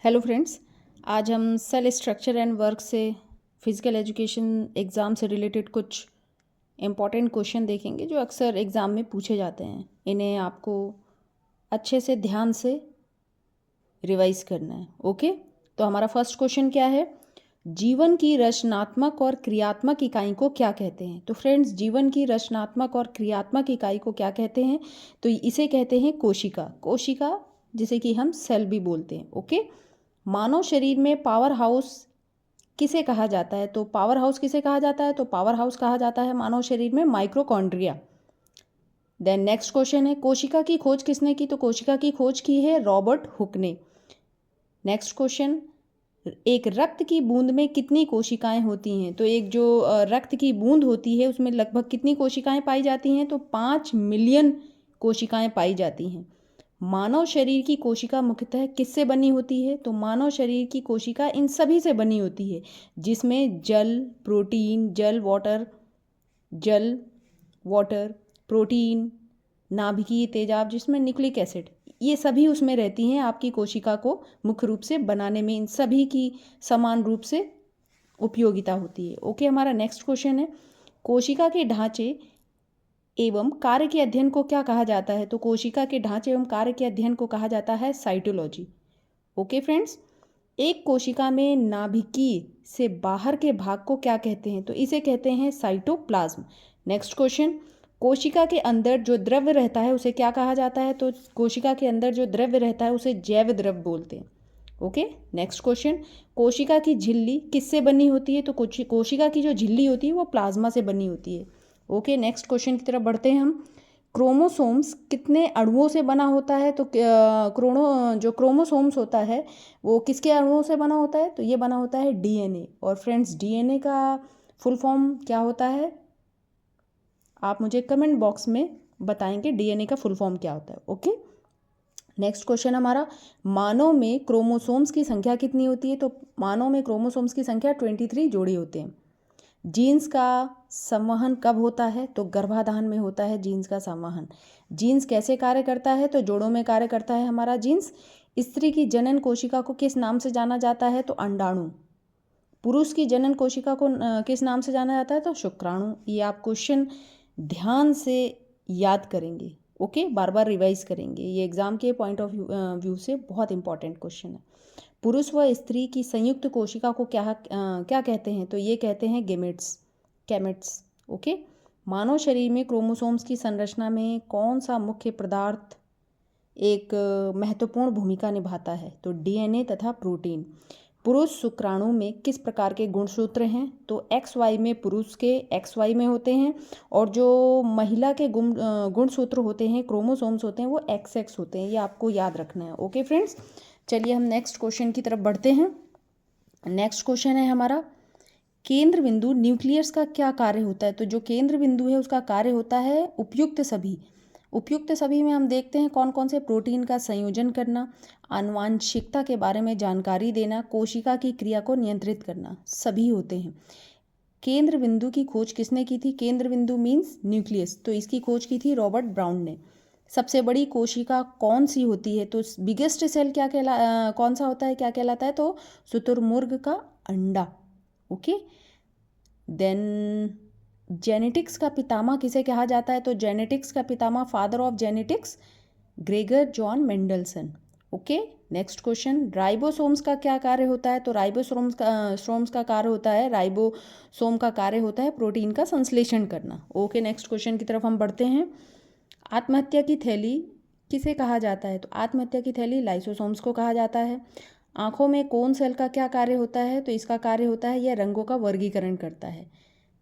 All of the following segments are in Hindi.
हेलो फ्रेंड्स, आज हम सेल स्ट्रक्चर एंड वर्क से फिज़िकल एजुकेशन एग्ज़ाम से रिलेटेड कुछ इम्पॉर्टेंट क्वेश्चन देखेंगे जो अक्सर एग्ज़ाम में पूछे जाते हैं। इन्हें आपको अच्छे से ध्यान से रिवाइज करना है। ओके, तो हमारा फर्स्ट क्वेश्चन क्या है? जीवन की रचनात्मक और क्रियात्मक इकाई को क्या कहते हैं? तो फ्रेंड्स, जीवन की रचनात्मक और क्रियात्मक इकाई को क्या कहते हैं? तो इसे कहते हैं कोशिका। कोशिका जिसे कि हम सेल भी बोलते हैं। ओके, मानव शरीर में पावर हाउस किसे कहा जाता है? तो पावर हाउस किसे कहा जाता है? तो पावर हाउस कहा जाता है मानव शरीर में माइक्रोकॉन्ड्रिया। देन नेक्स्ट क्वेश्चन है, कोशिका की खोज किसने की? तो कोशिका की खोज की है रॉबर्ट हुक ने। नेक्स्ट क्वेश्चन, एक रक्त की बूंद में कितनी कोशिकाएं होती हैं? तो एक जो रक्त की बूंद होती है उसमें लगभग कितनी कोशिकाएं पाई जाती हैं? तो 5 मिलियन कोशिकाएं पाई जाती हैं। मानव शरीर की कोशिका मुख्यतः किससे बनी होती है? तो मानव शरीर की कोशिका इन सभी से बनी होती है, जिसमें जल, प्रोटीन, जल वाटर, प्रोटीन, नाभिकीय तेजाब, जिसमें न्यूक्लिक एसिड, ये सभी उसमें रहती हैं। आपकी कोशिका को मुख्य रूप से बनाने में इन सभी की समान रूप से उपयोगिता होती है। ओके, हमारा नेक्स्ट क्वेश्चन है, कोशिका के ढांचे एवं कार्य के अध्ययन को क्या कहा जाता है? तो कोशिका के ढांचे एवं कार्य के अध्ययन को कहा जाता है साइटोलॉजी। ओके फ्रेंड्स, एक कोशिका में नाभिकीय से बाहर के भाग को क्या कहते हैं? तो इसे कहते हैं साइटोप्लाज्म। नेक्स्ट क्वेश्चन, कोशिका के अंदर जो द्रव्य रहता है उसे क्या कहा जाता है? तो कोशिका के अंदर जो द्रव्य रहता है उसे जैव द्रव्य बोलते हैं। ओके, नेक्स्ट क्वेश्चन, कोशिका की झिल्ली किससे बनी होती है? तो कोशिका की जो झिल्ली होती है वो प्लाज्मा से बनी होती है। ओके, नेक्स्ट क्वेश्चन की तरफ बढ़ते हैं हम। क्रोमोसोम्स कितने अणुओं से बना होता है? तो जो क्रोमोसोम्स होता है वो किसके अणुओं से बना होता है? तो ये बना होता है डीएनए। और फ्रेंड्स, डीएनए का फुल फॉर्म क्या होता है? आप मुझे कमेंट बॉक्स में बताएंगे डीएनए का फुल फॉर्म क्या होता है। ओके, नेक्स्ट क्वेश्चन हमारा, मानव में क्रोमोसोम्स की संख्या कितनी होती है? तो मानव में क्रोमोसोम्स की संख्या 23 जोड़े होते हैं। जीन्स का संवहन कब होता है? तो गर्भाधान में होता है जीन्स का संवहन। जीन्स कैसे कार्य करता है? तो जोड़ों में कार्य करता है हमारा जीन्स। स्त्री की जनन कोशिका को किस नाम से जाना जाता है? तो अंडाणु। पुरुष की जनन कोशिका को किस नाम से जाना जाता है? तो शुक्राणु। ये आप क्वेश्चन ध्यान से याद करेंगे। ओके, बार बार रिवाइज करेंगे, ये एग्जाम के पॉइंट ऑफ व्यू से बहुत इंपॉर्टेंट क्वेश्चन है। पुरुष व स्त्री की संयुक्त कोशिका को क्या कहते हैं? तो ये कहते हैं गैमेट्स। ओके, मानव शरीर में क्रोमोसोम्स की संरचना में कौन सा मुख्य पदार्थ एक महत्वपूर्ण भूमिका निभाता है? तो डीएनए तथा प्रोटीन। पुरुष शुक्राणु में किस प्रकार के गुणसूत्र हैं? तो एक्स वाई में पुरुष के एक्स वाई में होते हैं, और जो महिला के गुणसूत्र होते हैं, क्रोमोसोम्स होते हैं, वो एक्स एक्स होते हैं। ये आपको याद रखना है। ओके फ्रेंड्स, चलिए हम नेक्स्ट क्वेश्चन की तरफ बढ़ते हैं। नेक्स्ट क्वेश्चन है हमारा, केंद्र बिंदु न्यूक्लियस का क्या कार्य होता है? तो जो केंद्र बिंदु है उसका कार्य होता है उपयुक्त सभी। उपयुक्त सभी में हम देखते हैं कौन कौन से प्रोटीन का संयोजन करना, आनुवांशिकता के बारे में जानकारी देना, कोशिका की क्रिया को नियंत्रित करना, सभी होते हैं। केंद्र बिंदु की खोज किसने की थी? केंद्र बिंदु मीन्स न्यूक्लियस, तो इसकी खोज की थी रॉबर्ट ब्राउन ने। सबसे बड़ी कोशिका कौन सी होती है? तो बिगेस्ट सेल कौन सा होता है, क्या कहलाता है? तो शुतुरमुर्ग का अंडा। ओके, देन जेनेटिक्स का पितामह किसे कहा जाता है? तो जेनेटिक्स का पितामह, father of genetics, Gregor John Mendelson. Okay, next question, ribosomes का क्या कार्य होता है? तो राइबोसोम्स का कार्य होता है, राइबोसोम का कार्य होता है प्रोटीन का संश्लेषण करना। ओके, नेक्स्ट क्वेश्चन की तरफ हम बढ़ते हैं। आत्महत्या की थैली किसे कहा जाता है? तो आत्महत्या की थैली लाइसोसोम्स को कहा जाता है। आँखों में कोन सेल का क्या कार्य होता है? तो इसका कार्य होता है यह रंगों का वर्गीकरण करता है।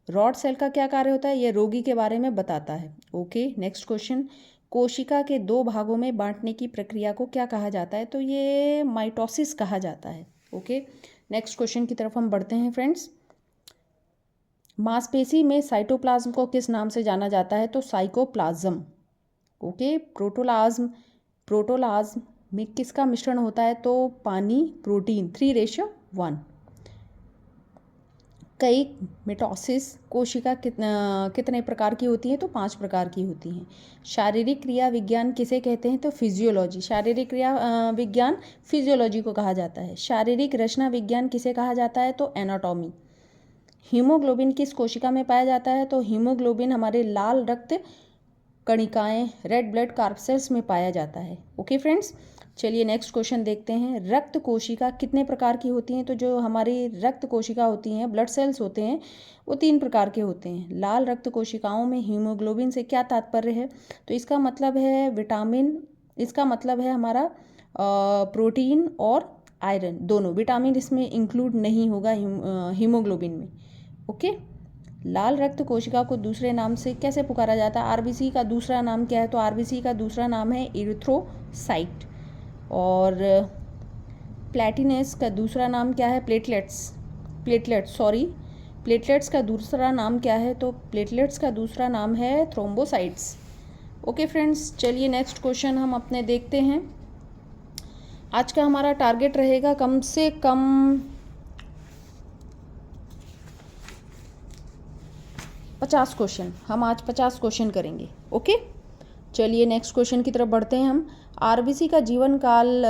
रॉड सेल का क्या कार्य होता है? यह रोगी के बारे में बताता है। ओके, नेक्स्ट क्वेश्चन, कोशिका के 2 भागों में बांटने की प्रक्रिया को क्या कहा जाता है? तो ये माइटोसिस कहा जाता है। ओके, नेक्स्ट क्वेश्चन की तरफ हम बढ़ते हैं फ्रेंड्स। मांसपेशी में साइटोप्लाज्म को किस नाम से जाना जाता है? तो साइकोप्लाज्म। ओके, प्रोटोलाज्म में किसका मिश्रण होता है? तो पानी, प्रोटीन, 3:1। कई मिटोसिस कोशिका कितने प्रकार की होती हैं? तो 5 प्रकार की होती हैं। शारीरिक क्रिया विज्ञान किसे कहते हैं? तो फिजियोलॉजी। शारीरिक क्रिया विज्ञान फिजियोलॉजी को कहा जाता है। शारीरिक रचना विज्ञान किसे कहा जाता है? तो एनाटॉमी। हीमोग्लोबिन किस कोशिका में पाया जाता है? तो हीमोग्लोबिन हमारे लाल रक्त कणिकाएं रेड ब्लड कार्पसेल्स में पाया जाता है। ओके फ्रेंड्स, चलिए नेक्स्ट क्वेश्चन देखते हैं। रक्त कोशिका कितने प्रकार की होती हैं? तो जो हमारी रक्त कोशिका होती हैं, ब्लड सेल्स होते हैं, वो 3 प्रकार के होते हैं। लाल रक्त कोशिकाओं में हीमोग्लोबिन से क्या तात्पर्य है? तो इसका मतलब है विटामिन, इसका मतलब है हमारा प्रोटीन और आयरन दोनों। विटामिन इसमें इंक्लूड नहीं होगा हीमोग्लोबिन में। ओके, लाल रक्त कोशिका को दूसरे नाम से कैसे पुकारा जाता है? आरबीसी का दूसरा नाम क्या है? तो आरबीसी का दूसरा नाम है इरिथ्रोसाइट। और प्लेटिनस का दूसरा नाम क्या है? प्लेटलेट्स का दूसरा नाम क्या है? तो प्लेटलेट्स का दूसरा नाम है थ्रोम्बोसाइट्स। ओके फ्रेंड्स, चलिए नेक्स्ट क्वेश्चन हम अपने देखते हैं। आज का हमारा टारगेट रहेगा कम से कम 50 क्वेश्चन। हम आज 50 क्वेश्चन करेंगे। ओके, चलिए नेक्स्ट क्वेश्चन की तरफ बढ़ते हैं हम। आरबीसी का जीवन काल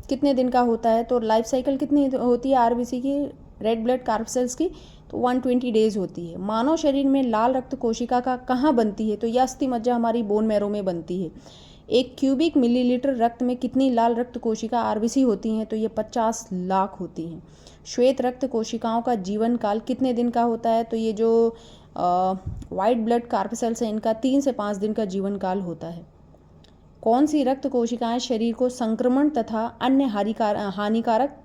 कितने दिन का होता है? तो लाइफ साइकिल कितनी होती है आरबीसी की, रेड ब्लड कार्पसेल्स की? तो 120 डेज होती है। मानव शरीर में लाल रक्त कोशिका का कहाँ बनती है? तो यह अस्थि मज्जा हमारी बोन मैरो में बनती है। 1 क्यूबिक मिलीलीटर रक्त में कितनी लाल रक्त कोशिका आरबीसी होती हैं? तो ये 50 लाख होती हैं। श्वेत रक्त कोशिकाओं का जीवन काल कितने दिन का होता है? तो ये जो वाइट ब्लड कार्पसेल्स हैं, इनका 3 से 5 दिन का जीवन काल होता है। कौन सी रक्त कोशिकाएं शरीर को संक्रमण तथा अन्य हानिकारक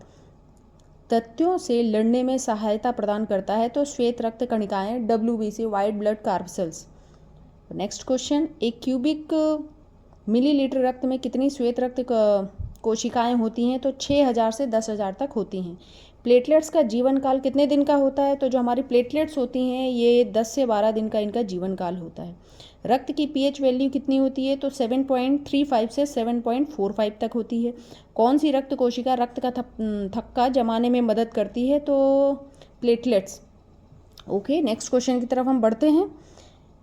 तथ्यों से लड़ने में सहायता प्रदान करता है? तो श्वेत रक्त कणिकाएं, WBC, white blood corpuscles. Next question, 1 cubic millilitre रक्त में कितनी श्वेत रक्त कोशिकाएं होती हैं? तो 6000 से 10,000 तक होती हैं। प्लेटलेट्स का जीवन काल कितने दिन का होता है? तो जो हमारी प्लेटलेट्स होती हैं, ये 10 से 12 दिन का इनका जीवन काल होता है। रक्त की पीएच वैल्यू कितनी होती है? तो 7.35 से 7.45 तक होती है। कौन सी रक्त कोशिका रक्त का थक्का जमाने में मदद करती है? तो प्लेटलेट्स। ओके, नेक्स्ट क्वेश्चन की तरफ हम बढ़ते हैं।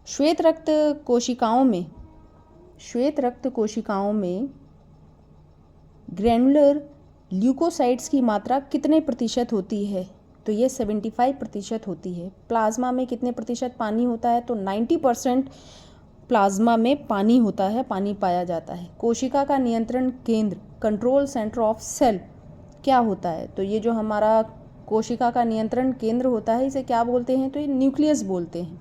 श्वेत रक्त कोशिकाओं में ग्रैनुलर ल्यूकोसाइट्स की मात्रा कितने प्रतिशत होती है? तो ये 75% होती है। प्लाज्मा में कितने प्रतिशत पानी होता है? तो 90% प्लाज्मा में पानी होता है, पानी पाया जाता है। कोशिका का नियंत्रण केंद्र, कंट्रोल सेंटर ऑफ सेल, क्या होता है? तो ये जो हमारा कोशिका का नियंत्रण केंद्र होता है, इसे क्या बोलते हैं? तो ये न्यूक्लियस बोलते हैं।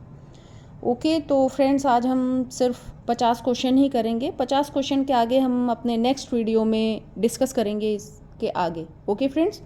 ओके, तो फ्रेंड्स आज हम सिर्फ 50 क्वेश्चन ही करेंगे। 50 क्वेश्चन के आगे हम अपने नेक्स्ट वीडियो में डिस्कस करेंगे इसके आगे। Okay friends.